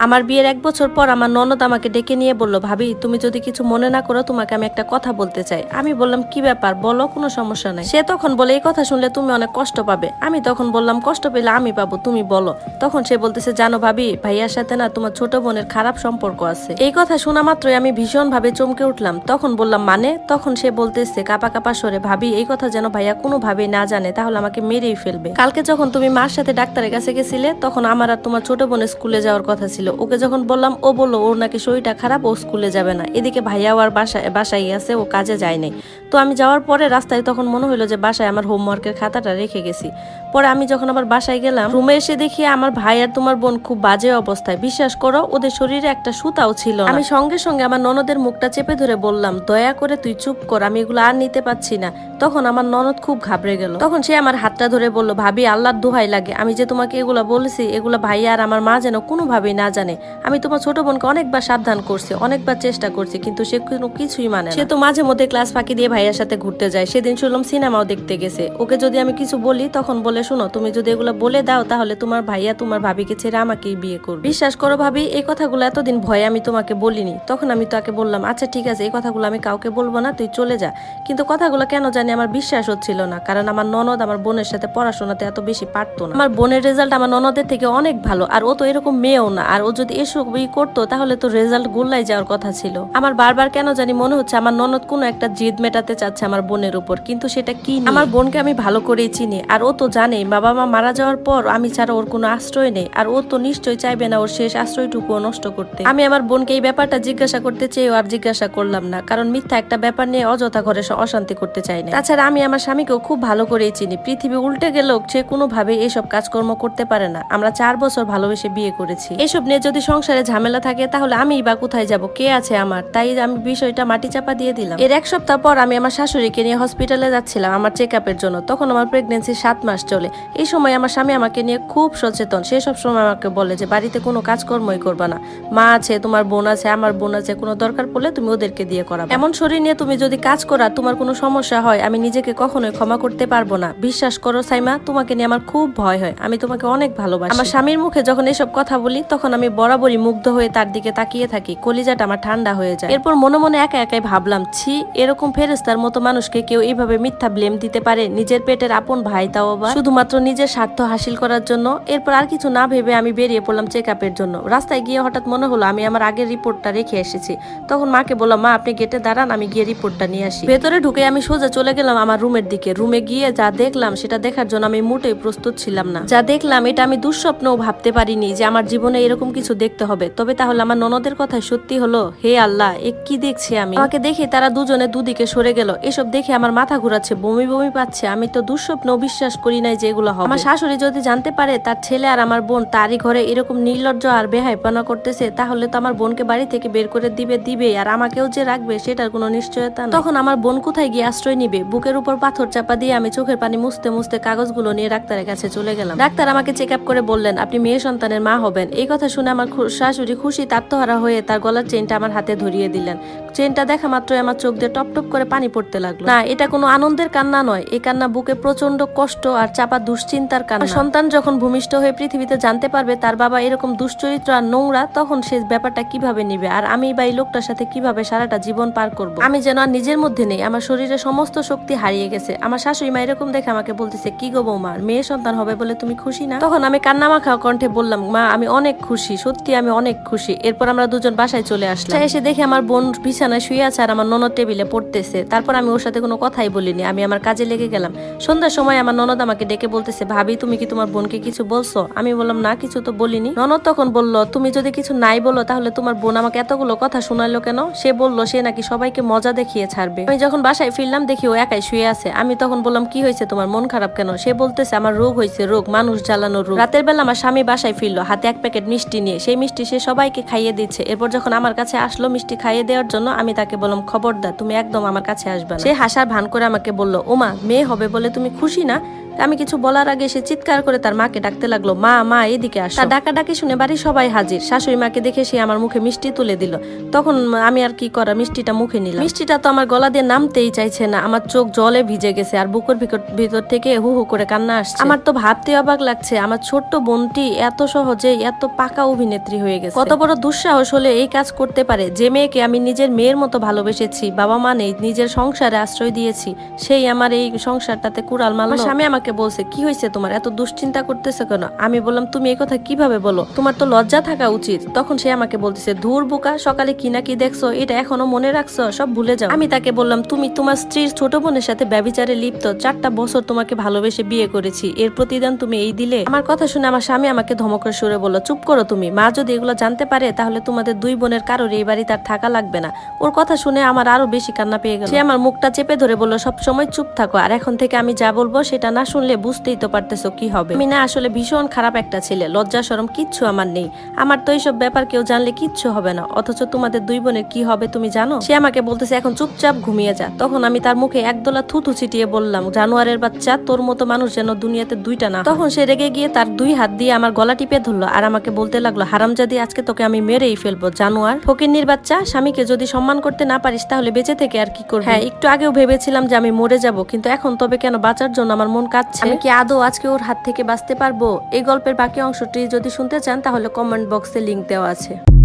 আমার বিয়ের 1 বছর পর আমার ননদ আমাকে ডেকে নিয়ে বলল, ভাবি তুমি যদি কিছু মনে না করো তোমাকে আমি একটা কথা বলতে চাই। আমি বললাম কি ব্যাপার বলো, কোনো সমস্যা নাই। সে তখন বলে এই কথা শুনলে তুমি অনেক কষ্ট পাবে। আমি তখন বললাম কষ্ট পেলে আমি পাবো, তুমি বলো। তখন সে বলতেছে, জানো ভাবি, ভাইয়ার সাথে না তোমার ছোট বোনের খারাপ সম্পর্ক আছে। এই কথা শোনা মাত্রই আমি ভীষণ ভাবে চমকে উঠলাম। তখন বললাম মানে? তখন সে বলতেছে কাপা কাপা সরে, ভাবি এই কথা যেন ভাইয়া কোনোভাবেই না জানে, তাহলে আমাকে মেরেই ফেলবে। কালকে যখন তুমি মার সাথে ডাক্তারের কাছে গেছিলে তখন আমার আর তোমার ছোট বোনের স্কুলে যাওয়ার কথা ছিল। ওকে যখন বললাম ও বললো ওর নাকি শরীরটা খারাপ, ও স্কুলে যাবে না। এদিকে ভাইয়াও আর বাসায় আছে, ও কাজে যায় নাই। তো আমি যাওয়ার পরে রাস্তায় তখন মনে হলো যে বাসায় আমার হোমওয়ার্কের খাতাটা রেখে গেছি। পরে আমি যখন আবার বাসায় গেলাম, রুমে এসে দেখি আমার ভাই আর তোমার বোন খুব বাজে অবস্থায়। বিশ্বাস করো ওদের শরীরে একটা সুতাও ছিল না। আমি সঙ্গে সঙ্গে আমার ননদের মুখটা চেপে ধরে বললাম, দয়া করে তুই চুপ কর, আমি এগুলো আর নিতে পারছি না। তখন আমার ননদ খুব ঘাবড়ে গেল। তখন সে আমার হাতটা ধরে বলল, ভাবি আল্লাহর দোহাই লাগে, আমি যে তোমাকে এগুলো বলেছি এগুলো ভাইয়া আর আমার মা যেন কোনোভাবেই না জানে। আমি তোমার ছোট বোনকে অনেকবার সাবধান করছি, অনেকবার চেষ্টা করছি, কিন্তু সে কোনো কিছুই মানে না। সে তো মাঝে মধ্যে ক্লাস ফাঁকি দিয়ে ভাইয়ার সাথে ঘুরতে যায়। সেদিন শুনলাম সিনেমাও দেখতে গেছে। ওকে যদি আমি কিছু বলি তখন বলে, শোনো তুমি যদি এগুলো বলে দাও তাহলে তোমার ভাইয়া তোমার ভাবিকে ছেড়ে আমাকেই বিয়ে করবে। বিশ্বাস করো ভাবি, এই কথাগুলো এতদিন ভয়ে আমি তোমাকে বলিনি। তখন আমি তাকে বললাম, আচ্ছা ঠিক আছে এই কথাগুলো আমি কাউকে বলবো না, তুই চলে যা। কিন্তু কথাগুলো কেন জানি আমার বিশ্বাস হচ্ছিল না, কারণ আমার ননদ আমার বোনের সাথে পড়াশোনাতে এত বেশি পারতো না। আমার বোনের রেজাল্ট আমার ননদের থেকে অনেক ভালো, আর ও তো এরকম মেয়েও না। আর ও যদি এসবই করতো তাহলে তো রেজাল্ট গোল্লাই যাওয়ার কথা ছিল। আমার বারবার কেন জানি মনে হচ্ছে আমার ননদ কোনো একটা জিদ মেটাতে চাচ্ছে আমার বোনের উপর, কিন্তু সেটা কি? আমার বোনকে আমি ভালো করেই চিনি, আর ও তো জানে বাবা মা মারা যাওয়ার পর আমি ছাড়া ওর কোনো আশ্রয় নেই। আর ও তো নিশ্চয়ই চাইবে না ওর শেষ আশ্রয়টুকুও নষ্ট করতে। আমি আমার বোনকে এই ব্যাপারটা জিজ্ঞাসা করতে চেয়েও আর জিজ্ঞাসা করলাম না, কারণ মিথ্যা একটা ব্যাপার নিয়ে অযথা ঘরে অশান্তি করতে চাই না। তাছাড়া আমি আমার স্বামীকেও খুব ভালো করেই চিনি। পৃথিবী উল্টে গেলেও সে কোনোভাবে এসব কাজকর্ম করতে পারে না। আমরা 4 বছর ভালোবেসে বিয়ে করেছি। এসব নিয়ে যদি সংসারে ঝামেলা থাকে তাহলে আমিই বা কোথায় যাব, কে আছে আমার? তাই আমি বিষয়টা মাটি চাপা দিয়ে দিলাম। এর 1 সপ্তাহ পর আমি আমার শাশুড়িকে নিয়ে হসপিটালে যাচ্ছিলাম আমার চেকআপের জন্য। তখন আমার প্রেগনেন্সি 7 মাস চলে। এই সময় আমার স্বামী আমাকে নিয়ে খুব সচেতন। সে সব সময় আমাকে বলে যে বাড়িতে কোনো কাজকর্মই করবা না, মা আছে, তোমার বোন আছে, আমার বোন আছে, কোনো দরকার পড়লে তুমি ওদেরকে দিয়ে করাবে। এমন শরীর নিয়ে তুমি যদি কাজ করা তোমার কোনো সমস্যা হয়, আমি নিজেকে কখনোই ক্ষমা করতে পারবো না। বিশ্বাস করো সাইমা, তোমাকে নিয়ে আমার খুব ভয় হয়। আমি তোমাকে অনেক ভালোবাসি। আমার স্বামীর মুখে যখন এসব কথা বলি তখন আমি বরাবরই মুগ্ধ হয়ে তার দিকে তাকিয়ে থাকি। কলিজাটা আমার ঠান্ডা হয়ে যায়। এরপর মনে মনে একা একাই ভাবলাম, ছি, এরকম ফেরেস্তার মতো মানুষকে কেউ এইভাবে মিথ্যা ব্লেম দিতে পারে? নিজের পেটের আপন ভাই, তাও আবার শুধুমাত্র নিজের স্বার্থ হাসিল করার জন্য। এরপর আর কিছু না ভেবে আমি বেরিয়ে পড়লাম চেকআপের জন্য। রাস্তায় গিয়ে হঠাৎ মনে হলো আমি আমার আগের রিপোর্টটা রেখে এসেছি। তখন মাকে বললাম, মা আপনি গেটে দাঁড়ান, আমি গিয়ে রিপোর্টটা নিয়ে আসি। ভেতরে ঢুকে আমি সোজা চলে গেলাম আমার রুমের দিকে। রুমে গিয়ে যা দেখলাম সেটা দেখার জন্য আমি মোটেই প্রস্তুত ছিলাম না। যা দেখলাম এটা আমি দুঃস্বপ্নেও ভাবতে পারিনি যে আমার জীবনে এরকম কিছু দেখতে হবে। তবে তাহলে আমার ননদের কথা সত্যি হলো? হে আল্লাহ, এ কি দেখছি আমি? আমাকে দেখে তারা দুজনে দুদিকে সরে গেল। এসব দেখে আমার মাথা ঘুরাচ্ছে, বমি বমি পাচ্ছে। আমি তো দুঃস্বপ্নেও বিশ্বাস করি নাই যে এগুলো হবে। আমার শাশুড়ি যদি জানতে পারে তার ছেলে আর আমার বোন তারই ঘরে এরকম নির্লজ্জ আর বেহাইপনা করতেছে, তাহলে তো আমার বোনকে বাড়ি থেকে বের করে দিবে, আর আমাকেও যে রাখবে সেটার কোনো নিশ্চয়তা নেই। তখন আমার বোন কোথায় গিয়ে আশ্রয় নিবে? বুকের উপর পাথর চাপা দিয়ে আমি চোখের পানি মুছতে মুছতে কাগজগুলো নিয়ে ডাক্তারের কাছে চলে গেলাম। ডাক্তার আমাকে চেক আপ করে বললেন, আপনি মেয়ে সন্তানের মা হবেন। এই কথা শুনে আমার শাশুড়ি খুশি আত্মহারা হয়ে তার গলার চেনটা আমার হাতে ধরিয়ে দিলেন। চেনটা দেখা মাত্রই আমার চোখ দিয়ে টপ টপ করে পানি পড়তে লাগলো। না, এটা কোনো আনন্দের কান্না নয়, এই কান্না বুকে প্রচন্ড কষ্ট আর চাপা দুশ্চিন্তার কান্না। সন্তান যখন ভূমিষ্ঠ হয়ে পৃথিবীতে জানতে পারবে তার বাবা এরকম দুশ্চরিত্র আর নোংরা, তখন সে ব্যাপারটা কিভাবে নিবে, আর আমি বা এই লোকটার সাথে কিভাবে সারাটা জীবন পার করব? আমি যেন আর নিজের মধ্যে নেই, আমার শরীরে সমস্ত শক্তি হারিয়ে গেছে। আমার শাশুড়ি মা এরকম দেখে আমাকে বলতেছে, কি গো বৌমা, মেয়ে সন্তান হবে বলে তুমি খুশি না? তখন আমি কান্না মাখা কণ্ঠে বললাম, মা আমি অনেক খুশি, সত্যি আমি অনেক খুশি। এরপর আমরা দুজন বাসায় চলে আসলাম। এসে দেখে আমার বোন বিছানায় শুয়ে আছে আর আমার ননদ টেবিলে পড়তেছে। তারপর আমি ওর সাথে কোনো কথাই বলিনি, আমি আমার কাজে লেগে গেলাম। সন্ধ্যার সময় আমার ননদ আমাকে ডেকে বলতেছে, ভাবি তুমি কি তোমার বোনকে কিছু বলছো? আমি বললাম, না কিছু তো বলিনি। ননদ তখন বলল, তুমি যদি কিছু নাই বলো তাহলে তোমার বোন আমাকে এতগুলো কথা শোনালো কেন? সে বলল সে নাকি সবাইকে মজা দেখিয়ে ছাড়বে। আমি যখন বাসায় ফিরলাম দেখি ও একাই শুয়ে আছে। আমি তখন বললাম, কি হয়েছে তোমার, মন খারাপ কেন? সে বলতেছে, আমার রোগ হয়েছে, রোগ মানুষ জ্বালানোর রোগ। রাতের বেলা আমার স্বামী বাসায় ফিরলো হাতে 1 প্যাকেট মিষ্টি নিয়ে। সেই মিষ্টি সে সবাইকে খাইয়ে দিচ্ছে। এরপর যখন আমার কাছে আসলো মিষ্টি খাইয়ে দেওয়ার জন্য, আমি তাকে বললাম, খবরদার তুমি একদম আমার কাছে আসবে না। সে হাসার ভান করে আমাকে বলল, ওমা মেয়ে হবে বলে তুমি খুশি না? আমি কিছু বলার আগে সে চিৎকার করে তার মাকে ডাকতে লাগলো, মা মা এদিকে আসো। তার ডাকাডাকি শুনে বাড়ির সবাই হাজির। শাশুড়ি মাকে দেখে সে আমার মুখে মিষ্টি তুলে দিল। তখন আমি আর কি করা, মিষ্টিটা মুখে নিলাম। মিষ্টিটা তো আমার গলা দিয়ে নামতেই চাইছে না, আমার চোখ জলে ভিজে গেছে আর বুকের ভিতর থেকে হু হু করে কান্না আসছে। আমার তো ভাবতে অবাক লাগছে, আমার ছোট্ট বোনটি এত সহজে এত পাকা অভিনেত্রী হয়ে গেছে। কত বড় দুঃসাহস হলে এই কাজ করতে পারে। যে মেয়েকে আমি নিজের মেয়ের মতো ভালোবেসেছি, বাবা মা নেই, নিজের সংসারে আশ্রয় দিয়েছি, সেই আমার এই সংসারটাতে কুড়াল মারলো। স্বামী আমাকে বলছে, কি হয়েছে তোমার, এত দুশ্চিন্তা করতেছো কেন? আমি বললাম, তুমি এই কথা কিভাবে বলো, তোমার তো লজ্জা থাকা উচিত। তখন সে আমাকে বলতেছে, ধুর বোকা, সকালে কি না কি দেখছো, এটা এখনো মনে রাখছো, সব ভুলে যাও। আমি তাকে বললাম, তুমি তোমার স্ত্রীর ছোট বোনের সাথে ব্যভিচারে লিপ্ত, 4টা বছর তোমাকে ভালোবেসে বিয়ে করেছি, এর প্রতিদান তুমি এই দিলে? আমার কথা শুনে আমার স্বামী আমাকে ধমকের সুরে বলল, চুপ করো তুমি, মা যদি এগুলো জানতে পারে তাহলে তোমাদের 2 বোনের কারোর এই বাড়িতে আর থাকা লাগবে না। ওর কথা শুনে আমার আরো বেশি কান্না পেয়ে গেল। সে আমার মুখটা চেপে ধরে বলল, সব সময় চুপ থাকো, আর এখন থেকে আমি যা বলবো সেটা না শুনলে বুঝতেই তো পারতেছো কি হবে। আমি না আসলে ভীষণ খারাপ একটা ছেলে, লজ্জা শরম কিচ্ছু আমার নেই, আমার তো এইসব ব্যাপার কেউ জানলে কিচ্ছু হবে না, অথচ তোমাদের 2 বোনের কি হবে তুমি জানো? সে আমাকে বলতেছে, এখন চুপচাপ ঘুমিয়ে যা। তখন আমি তার মুখে একদলা থুথু ছিটিয়ে বললাম, জানোয়ারের বাচ্চা, তোর মতো মানুষ যেন দুনিয়াতে 2টা না। তখন সে রেগে গিয়ে তার 2 হাত দিয়ে আমার গলা টিপে ধরলো আর আমাকে বলতে লাগলো, হারামজাদি, আজকে তোকে আমি মেরেই ফেলবো, জানোয়ার, ফকিন্নির বাচ্চা। স্বামীকে যদি সম্মান করতে না পারিস তাহলে বেঁচে থেকে আর কি করবি? হ্যাঁ, একটু আগেও ভেবেছিলাম যে আমি মরে যাব, কিন্তু এখন তবে কেন বাঁচার জন্য আমার মন কাঁদছে। আমি কি আদৌ আজকে ওর হাত থেকে বাঁচতে পারবো? এই গল্পের বাকি অংশটি যদি শুনতে চান তাহলে কমেন্ট বক্সে লিংক দেওয়া আছে।